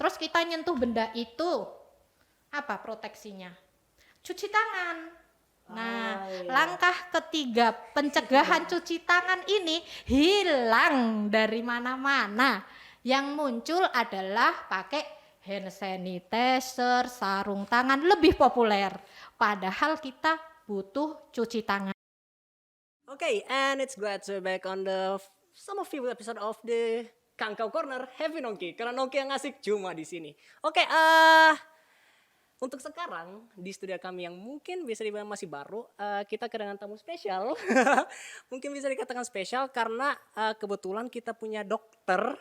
Terus kita nyentuh benda itu, apa proteksinya? Cuci tangan. Nah, iya. langkah ketiga pencegahan cuci tangan ini hilang dari mana-mana. Yang muncul adalah pakai hand sanitizer, sarung tangan lebih populer. Padahal kita butuh cuci tangan. Okay, and it's glad to be back on the some of few episode of the Kangkau Corner Happy Nongki. Karena Nongki yang asik cuma di sini. Oke, untuk sekarang di studio kami yang mungkin bisa dibilang masih baru, kita kedatangan tamu spesial. Mungkin bisa dikatakan spesial karena kebetulan kita punya dokter.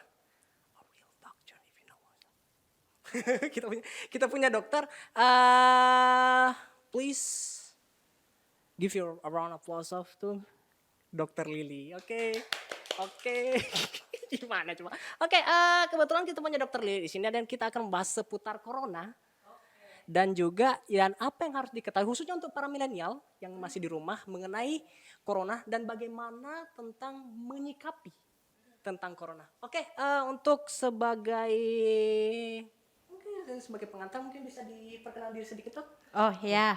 A real doctor, if you know what. kita punya dokter. Please give your a round of applause of to Dokter Lily. Oke. Gimana coba? Oke, kebetulan kita punya Dokter Lily di sini dan kita akan membahas seputar corona. Dan juga apa yang harus diketahui khususnya untuk para milenial yang masih di rumah mengenai corona dan bagaimana tentang menyikapi tentang corona. Oke, untuk sebagai pengantar mungkin bisa diperkenalkan diri sedikit, Dok. Oh ya,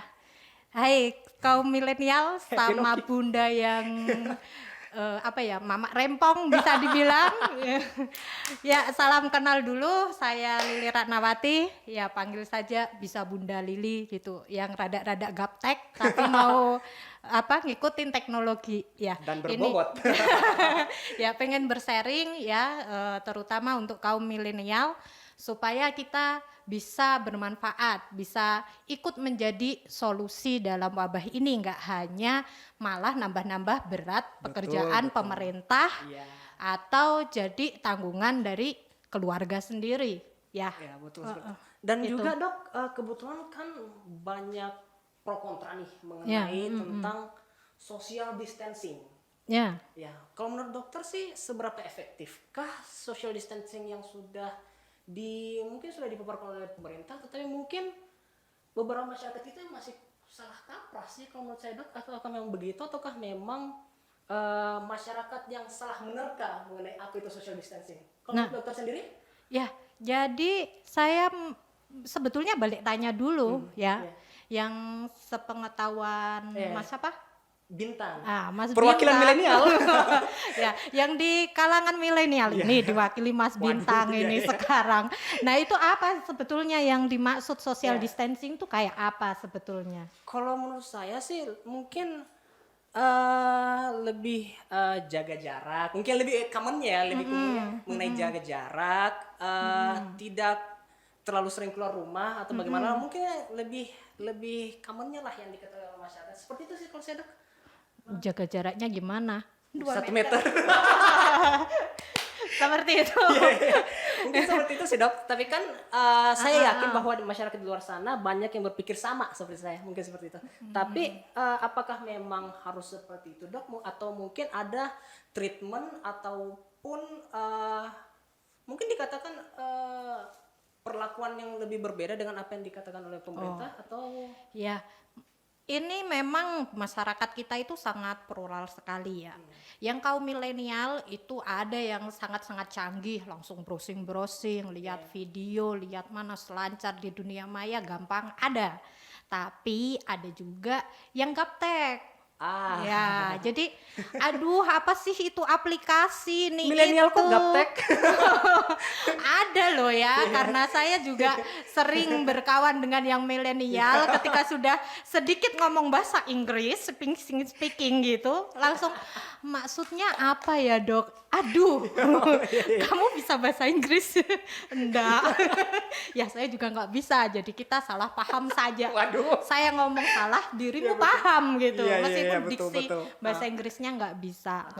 hai kaum milenial sama Nongki. bunda yang mama rempong bisa dibilang. Ya, salam kenal dulu, saya Lili Ratnawati, ya panggil saja bisa Bunda Lili gitu, yang rada-rada gaptek tapi mau ngikutin teknologi ya. Dan berbobot. Ya pengen bersharing ya, terutama untuk kaum milenial supaya kita bisa bermanfaat, bisa ikut menjadi solusi dalam wabah ini, nggak hanya malah nambah-nambah berat pekerjaan Betul. pemerintah Iya. atau jadi tanggungan dari keluarga sendiri ya. Ya betul. Dan Gitu. juga Dok, kebetulan kan banyak pro kontra nih mengenai tentang social distancing. Ya. Ya, kalau menurut dokter sih seberapa efektifkah social distancing yang mungkin sudah dipaparkan oleh pemerintah, tetapi mungkin beberapa masyarakat kita masih salah kaprah sih kalau menurut saya, Dok, ataukah memang begitu ataukah memang masyarakat yang salah menerka mengenai apa itu social distancing? Kalau menurut dokter sendiri? Ya, jadi saya sebetulnya balik tanya dulu ya, yang sepengetahuan Mas apa? Bintang. Mas Perwakilan Bintang. milenial. Ya, yang di kalangan milenial ini diwakili Mas Bintang ini sekarang. Nah, itu apa sebetulnya yang dimaksud social distancing itu kayak apa sebetulnya? Kalau menurut saya sih mungkin lebih jaga jarak, mungkin lebih commonnya, lebih umumnya mengenai jaga jarak, tidak terlalu sering keluar rumah atau bagaimana, mungkin lebih commonnya lah yang diketahui oleh masyarakat. Seperti itu sih kalau saya, Dok. Jaga jaraknya gimana? 1 meter. Seperti itu. Mungkin seperti itu sih, Dok. Tapi kan saya yakin bahwa di masyarakat di luar sana banyak yang berpikir sama seperti saya, mungkin seperti itu. Tapi apakah memang harus seperti itu, Dok? Atau mungkin ada treatment ataupun mungkin dikatakan perlakuan yang lebih berbeda dengan apa yang dikatakan oleh pemerintah atau? Ya, ini memang masyarakat kita itu sangat plural sekali ya. Yang kaum milenial itu ada yang sangat-sangat canggih, langsung browsing-browsing, lihat video, lihat mana selancar di dunia maya, gampang ada. Tapi ada juga yang gaptek. Ya, jadi aduh apa sih itu aplikasi nih Milenial itu. kok gaptek? Ada loh ya, karena saya juga sering berkawan dengan yang milenial. Ketika sudah sedikit ngomong bahasa Inggris, speaking gitu, langsung maksudnya apa ya, Dok? Aduh, kamu bisa bahasa Inggris? Enggak. Ya saya juga nggak bisa, jadi kita salah paham saja. Waduh. Saya ngomong salah, dirimu paham gitu. Iya, Meskipun betul, diksi betul. bahasa Inggrisnya nggak bisa,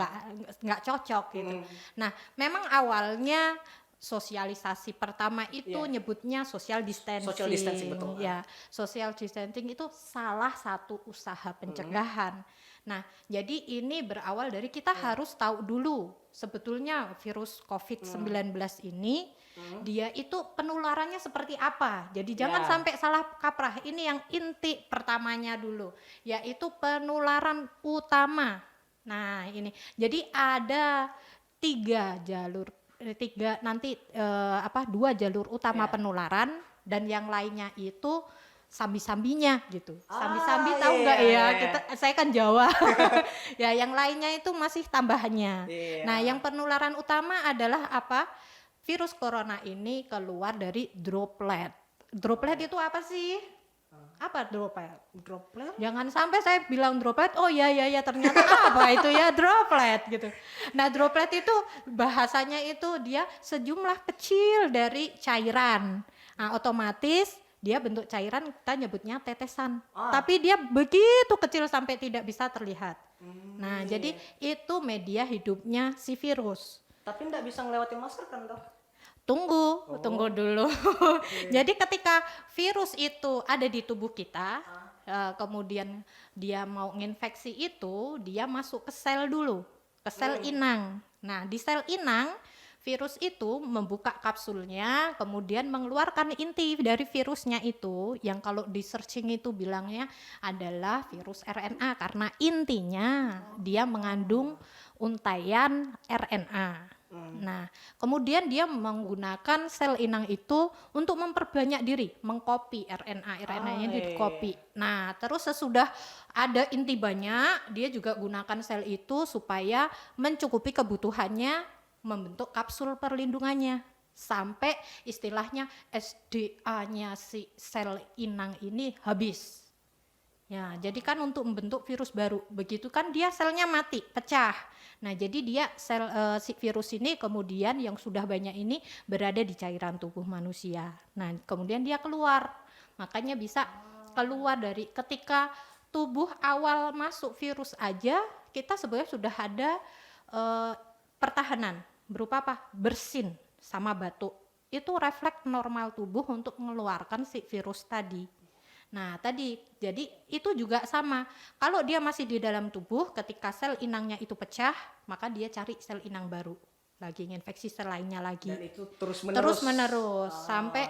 nggak cocok gitu. Nah, memang awalnya sosialisasi pertama itu nyebutnya social distancing. Social distancing, betul. Ya, social distancing itu salah satu usaha pencegahan. Nah, jadi ini berawal dari kita harus tahu dulu sebetulnya virus COVID-19 ini dia itu penularannya seperti apa. Jadi jangan sampai salah kaprah. Ini yang inti pertamanya dulu, yaitu penularan utama. Nah, ini. Jadi ada 3 jalur tiga nanti dua jalur utama penularan dan yang lainnya itu sambi-sambinya gitu. Sambi-sambi tahu nggak ya? Saya kan Jawa. Ya, yang lainnya itu masih tambahannya. Nah, yang penularan utama adalah apa? Virus corona ini keluar dari droplet. Droplet itu apa sih? Apa droplet? Droplet? Jangan sampai saya bilang droplet, oh ya ternyata apa itu ya droplet gitu. Nah, droplet itu bahasanya itu dia sejumlah kecil dari cairan. Nah, otomatis dia bentuk cairan kita nyebutnya tetesan. Tapi dia begitu kecil sampai tidak bisa terlihat. Nah, jadi itu media hidupnya si virus. Tapi nggak bisa ngelewatin masker kan dok? Tunggu dulu. Jadi ketika virus itu ada di tubuh kita, kemudian dia mau nginfeksi itu, dia masuk ke sel dulu, ke sel inang. Nah, di sel inang, virus itu membuka kapsulnya, kemudian mengeluarkan inti dari virusnya itu, yang kalau di searching itu bilangnya adalah virus RNA, karena intinya dia mengandung untaian RNA. Nah, kemudian dia menggunakan sel inang itu untuk memperbanyak diri, mengcopy RNA-nya di-copy. Nah, terus sesudah ada inti banyak, dia juga gunakan sel itu supaya mencukupi kebutuhannya membentuk kapsul perlindungannya. Sampai istilahnya SDA-nya si sel inang ini habis. Ya, jadi kan untuk membentuk virus baru, begitu kan dia selnya mati, pecah. Nah, jadi dia si virus ini kemudian yang sudah banyak ini berada di cairan tubuh manusia. Nah, kemudian dia keluar. Makanya bisa keluar dari ketika tubuh awal masuk virus aja, kita sebenarnya sudah ada pertahanan berupa apa? Bersin sama batuk. Itu refleks normal tubuh untuk mengeluarkan si virus tadi. Nah, jadi itu juga sama. Kalau dia masih di dalam tubuh, ketika sel inangnya itu pecah, maka dia cari sel inang baru, lagi nginfeksi sel lainnya lagi. Dan itu terus menerus sampai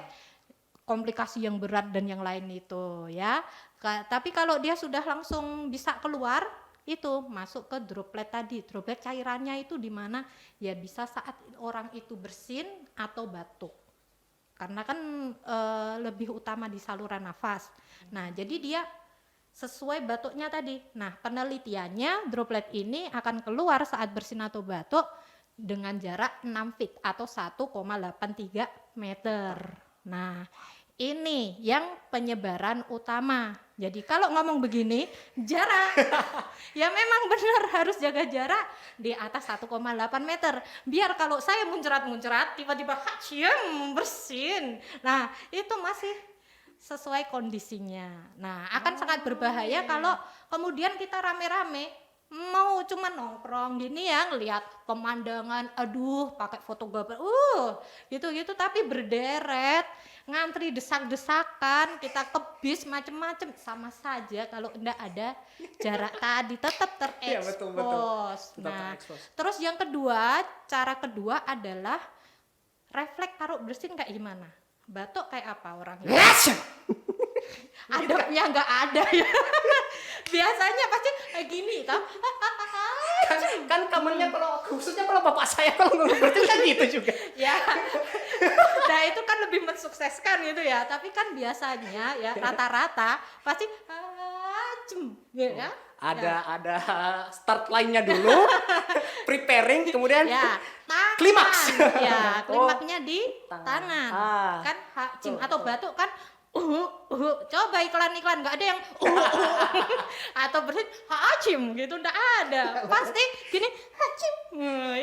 komplikasi yang berat dan yang lain itu ya. Tapi kalau dia sudah langsung bisa keluar, itu masuk ke droplet tadi. Droplet cairannya itu di mana? Ya bisa saat orang itu bersin atau batuk. Karena kan lebih utama di saluran nafas. Nah, jadi dia sesuai batuknya tadi. Nah, penelitiannya droplet ini akan keluar saat bersin atau batuk dengan jarak 6 feet atau 1,83 meter. Nah, ini yang penyebaran utama. Jadi kalau ngomong begini, jarak. Ya memang benar harus jaga jarak di atas 1,8 meter. Biar kalau saya muncrat-muncrat, tiba-tiba bersin. Nah, itu masih sesuai kondisinya. Nah, akan sangat berbahaya kalau kemudian kita rame-rame mau cuma nongkrong gini ya, ngelihat pemandangan, aduh pakai fotografer, gitu-gitu, tapi berderet, ngantri desak-desakan, kita ke bis macem-macem, sama saja kalau enggak ada jarak tadi, tetap terekspos. Ya, betul. Nah, terus yang kedua, cara kedua adalah refleks taruh bersin kayak gimana? Batuk kayak apa orangnya? Adabnya nggak ada ya. Biasanya pasti kayak gini toh. kan kamarnya kalau khususnya kalau bapak saya kalau ngomong berarti kan gitu juga. Ya. Nah, itu kan lebih mensukseskan gitu ya. Tapi kan biasanya ya rata-rata pasti ya. Ada start line-nya dulu, preparing, kemudian ya, klimaks. Ya, klimaksnya di tangan. Kan atau batuk kan coba iklan-iklan nggak ada yang atau bersin hacim gitu, nggak ada, pasti gini hacim.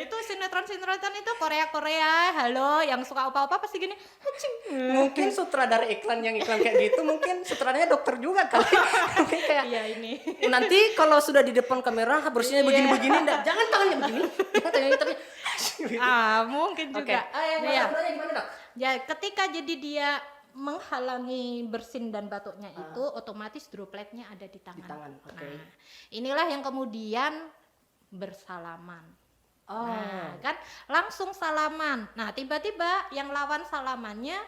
Itu sinetron itu Korea halo yang suka apa-apa pasti gini hacim. Mungkin sutradara iklan kayak gitu mungkin sutradaranya dokter juga kali. Mungkin kayak iya ini nanti kalau sudah di depan kamera bersihnya begini-begini, jangan tangannya begini, tapi mungkin juga. Gimana, Dok? Ya, ketika jadi dia menghalangi bersin dan batuknya itu, otomatis dropletnya ada di tangan. Okay. Nah, inilah yang kemudian bersalaman. Nah, kan langsung salaman. Nah, tiba-tiba yang lawan salamannya,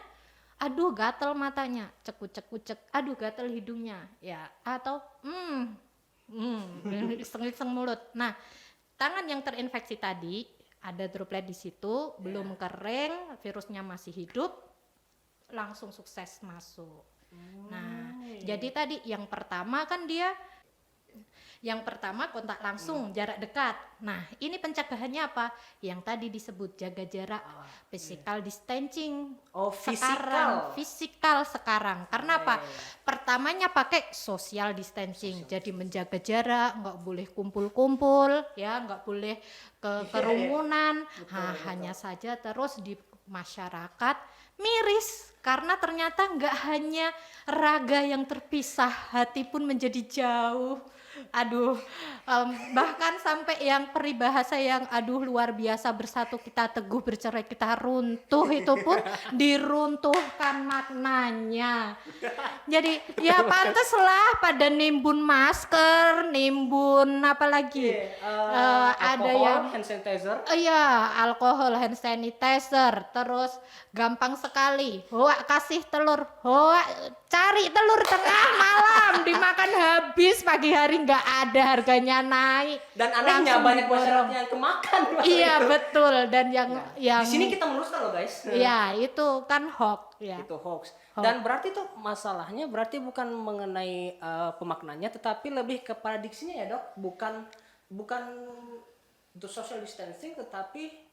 aduh gatel matanya, cekut-cekucek, aduh gatel hidungnya, ya, atau iseng-iseng mulut. Nah, tangan yang terinfeksi tadi ada droplet di situ, belum kering, virusnya masih hidup, langsung sukses masuk. Nah, jadi tadi yang pertama kan yang pertama kontak langsung, jarak dekat. Nah, ini pencegahannya apa? Yang tadi disebut jaga jarak, physical distancing. Oh, Fisikal sekarang. Karena apa? Pertamanya pakai social distancing. Jadi menjaga jarak, nggak boleh kumpul-kumpul, ya, nggak boleh kerumunan. Hanya saja terus di masyarakat miris karena ternyata nggak hanya raga yang terpisah, hati pun menjadi jauh. Aduh, bahkan sampai yang peribahasa yang aduh luar biasa, bersatu kita teguh, bercerai kita runtuh, itu pun diruntuhkan maknanya. Jadi ya pantaslah pada nimbun masker, nimbun apa lagi? Ada yang hand sanitizer. iya, alkohol, hand sanitizer, terus gampang sekali. Hoa kasih telur, hoa cari telur tengah malam, dimakan habis, pagi hari nggak ada, harganya naik. Dan anehnya Langsung banyak diborong. masyarakat yang kemakan. Iya betul, dan yang Di sini kita meluruskan loh guys. ya itu kan hoax ya. Itu hoax. Dan berarti tuh masalahnya berarti bukan mengenai pemaknanya, tetapi lebih kepada diksinya ya dok. Bukan untuk social distancing, tetapi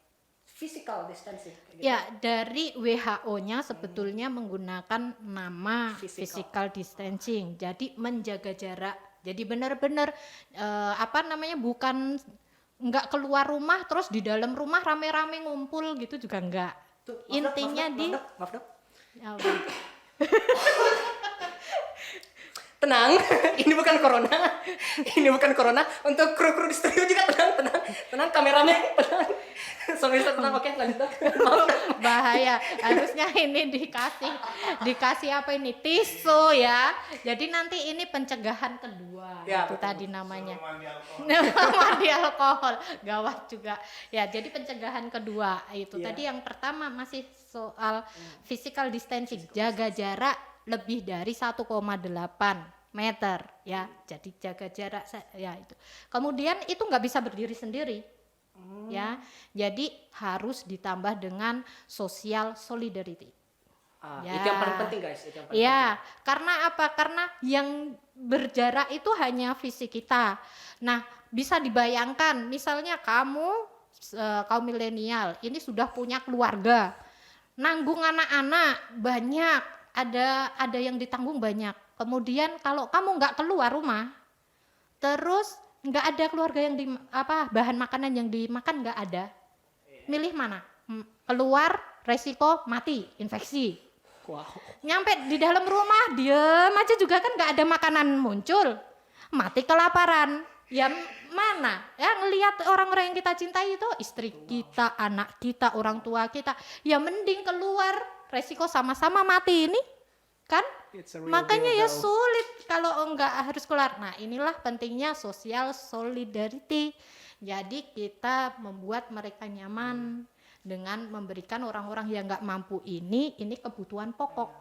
physical distancing. Gitu. Ya, dari WHO-nya sebetulnya menggunakan nama physical distancing. Jadi menjaga jarak. Jadi benar-benar bukan nggak keluar rumah terus di dalam rumah rame-rame ngumpul gitu juga enggak. Tuh, Intinya maaf dok. Ya, Tenang, ini bukan corona. Untuk kru-kru di studio juga tenang, kameramen, tenang. Soalnya tenang, oke lanjut dok. Maaf. bahaya, harusnya ini dikasih apa ini, tisu ya. Jadi nanti ini pencegahan kedua, Ya, itu betul. tadi namanya. Minuman Mandi alkohol, gawat juga. Ya, jadi pencegahan kedua itu Iya. tadi, yang pertama masih soal physical distancing, jaga jarak lebih dari 1,8 meter ya. Jadi jaga jarak ya itu. Kemudian itu nggak bisa berdiri sendiri. Ya. Jadi harus ditambah dengan social solidarity. Ya. Itu yang paling penting guys. Ya, karena apa? Karena yang berjarak itu hanya fisik kita. Nah, bisa dibayangkan, misalnya kaum milenial ini sudah punya keluarga, nanggung anak-anak banyak, ada yang ditanggung banyak. Kemudian kalau kamu nggak keluar rumah, terus nggak ada keluarga yang bahan makanan yang dimakan nggak ada, milih mana? Keluar resiko mati, infeksi. Wow. Nyampe di dalam rumah diem aja juga kan nggak ada makanan muncul, mati kelaparan. Ya mana ya, ngelihat orang-orang yang kita cintai itu, istri kita, anak kita, orang tua kita, ya mending keluar, resiko sama-sama mati ini kan. Makanya ya sulit kalau enggak harus keluar. Nah, inilah pentingnya social solidarity. Jadi kita membuat mereka nyaman dengan memberikan orang-orang yang nggak mampu ini kebutuhan pokok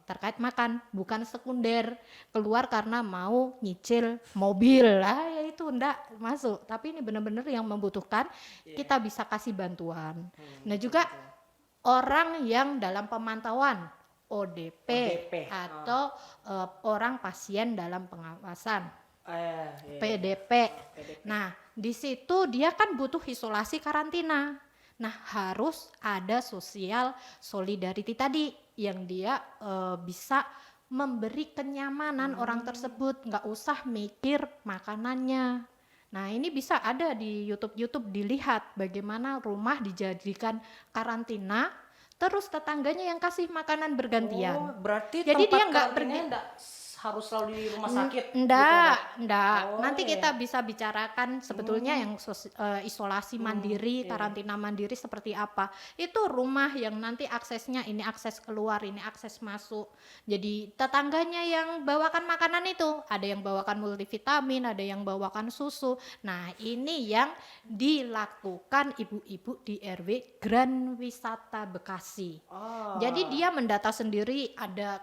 terkait makan, bukan sekunder, keluar karena mau nyicil mobil lah, ya itu enggak masuk. Tapi ini benar-benar yang membutuhkan, kita bisa kasih bantuan. Nah juga orang yang dalam pemantauan ODP. Atau orang pasien dalam pengawasan PDP. Nah di situ dia kan butuh isolasi karantina. Nah harus ada social solidarity tadi, yang dia bisa memberi kenyamanan orang tersebut, nggak usah mikir makanannya. Nah ini bisa ada di YouTube dilihat bagaimana rumah dijadikan karantina, terus tetangganya yang kasih makanan bergantian. Oh, berarti jadi dia nggak pergi harus selalu di rumah sakit. Enggak. Oh, Nanti iya. kita bisa bicarakan sebetulnya yang isolasi mandiri, karantina mandiri seperti apa. Itu rumah yang nanti aksesnya ini akses keluar, ini akses masuk. Jadi tetangganya yang bawakan makanan itu, ada yang bawakan multivitamin, ada yang bawakan susu. Nah, ini yang dilakukan ibu-ibu di RW Grand Wisata Bekasi. Jadi dia mendata sendiri, ada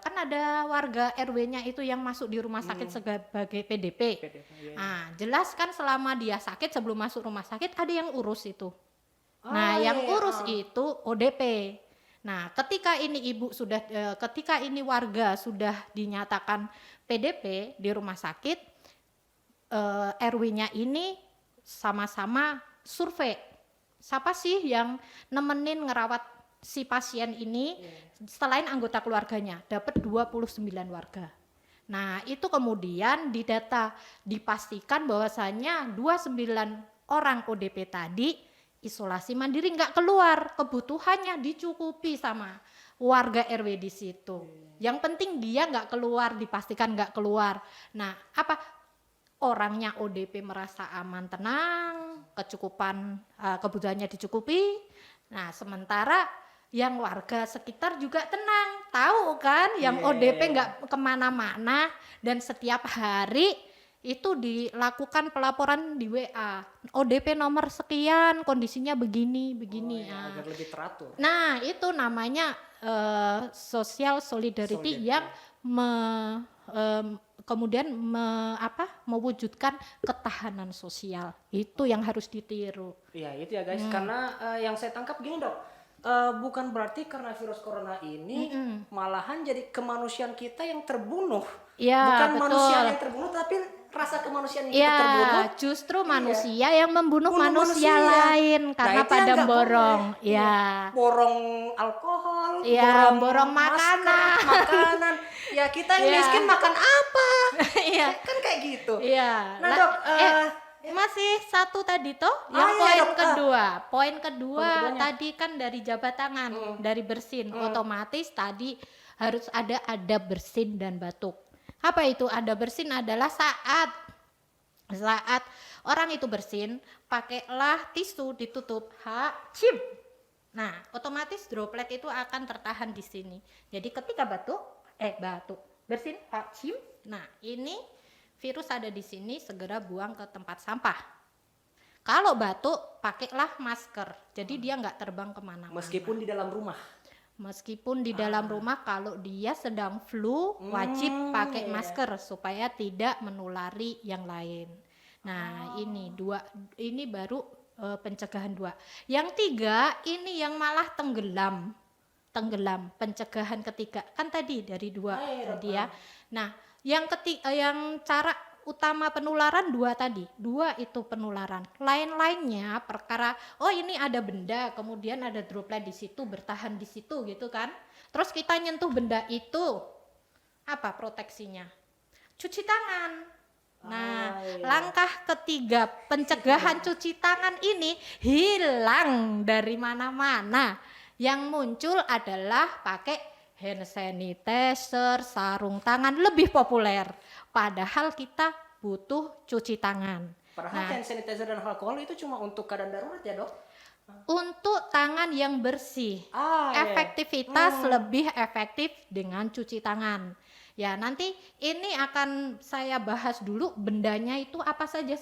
warga RW-nya itu yang masuk di rumah sakit sebagai PDP. Nah, jelas kan selama dia sakit, sebelum masuk rumah sakit ada yang urus itu. Nah, Oh, yang iya, urus itu ODP. Nah, ketika ini warga sudah dinyatakan PDP di rumah sakit, RW-nya ini sama-sama survei. Siapa sih yang nemenin ngerawat si pasien ini selain anggota keluarganya? Dapat 29 warga. Nah, itu kemudian didata, dipastikan bahwasannya 29 orang ODP tadi isolasi mandiri, nggak keluar, kebutuhannya dicukupi sama warga RW di situ. Yang penting dia nggak keluar, dipastikan nggak keluar. Nah, apa orangnya ODP merasa aman, tenang, kebutuhannya dicukupi. Nah, sementara yang warga sekitar juga tenang, tahu kan yang ODP nggak kemana-mana, dan setiap hari itu dilakukan pelaporan di WA, ODP nomor sekian kondisinya begini begini. Ya, agar lebih teratur. Nah, itu namanya social solidarity yang kemudian mewujudkan ketahanan sosial. Itu yang harus ditiru. Iya itu ya guys, karena yang saya tangkap gini dok, bukan berarti karena virus corona ini malahan jadi kemanusiaan kita yang terbunuh. Ya, Bukan betul. manusia yang terbunuh, tapi rasa kemanusiaan yang kita terbunuh. Ya, justru manusia yang membunuh Bunuh manusia manusia. lain karena Nah, itu yang pada nggak borong. boleh. Ya. Borong alkohol, Iya, borong masker, makanan. Ya kita yang Iya. miskin makan apa? Iya. Kan kayak gitu. Iya. Nah, Dok, masih satu tadi toh, yang iya, poin Dok. kedua. Poin Poin kedua keduanya. tadi kan dari jabat tangan, dari bersin. Otomatis tadi harus ada adab bersin dan batuk. Apa itu adab bersin? Adalah saat orang itu bersin, pakailah tisu ditutup hacim. Nah, otomatis droplet itu akan tertahan di sini. Jadi ketika batuk, bersin, hacim. Nah, ini virus ada di sini, segera buang ke tempat sampah. Kalau batuk, pakailah masker. Jadi dia nggak terbang kemana-mana. Meskipun di dalam rumah. Meskipun di dalam rumah, kalau dia sedang flu, wajib pakai masker supaya tidak menulari yang lain. Nah, ini baru pencegahan 2. Yang 3, ini yang malah tenggelam, pencegahan ketiga. Kan tadi dari 2 tadi ya. Nah, yang cara utama penularan 2 tadi. 2 itu penularan. Lain-lainnya perkara, oh ini ada benda, kemudian ada droplet di situ, bertahan di situ gitu kan. Terus kita nyentuh benda itu, apa proteksinya? Cuci tangan. Nah, langkah ketiga pencegahan cuci tangan ini hilang dari mana-mana. Yang muncul adalah pakai hand sanitizer, sarung tangan, lebih populer. Padahal kita butuh cuci tangan. Padahal hand sanitizer dan alkohol itu cuma untuk keadaan darurat ya dok? Untuk tangan yang bersih, Iya. efektivitas lebih efektif dengan cuci tangan. Ya, nanti ini akan saya bahas dulu bendanya itu apa saja sih.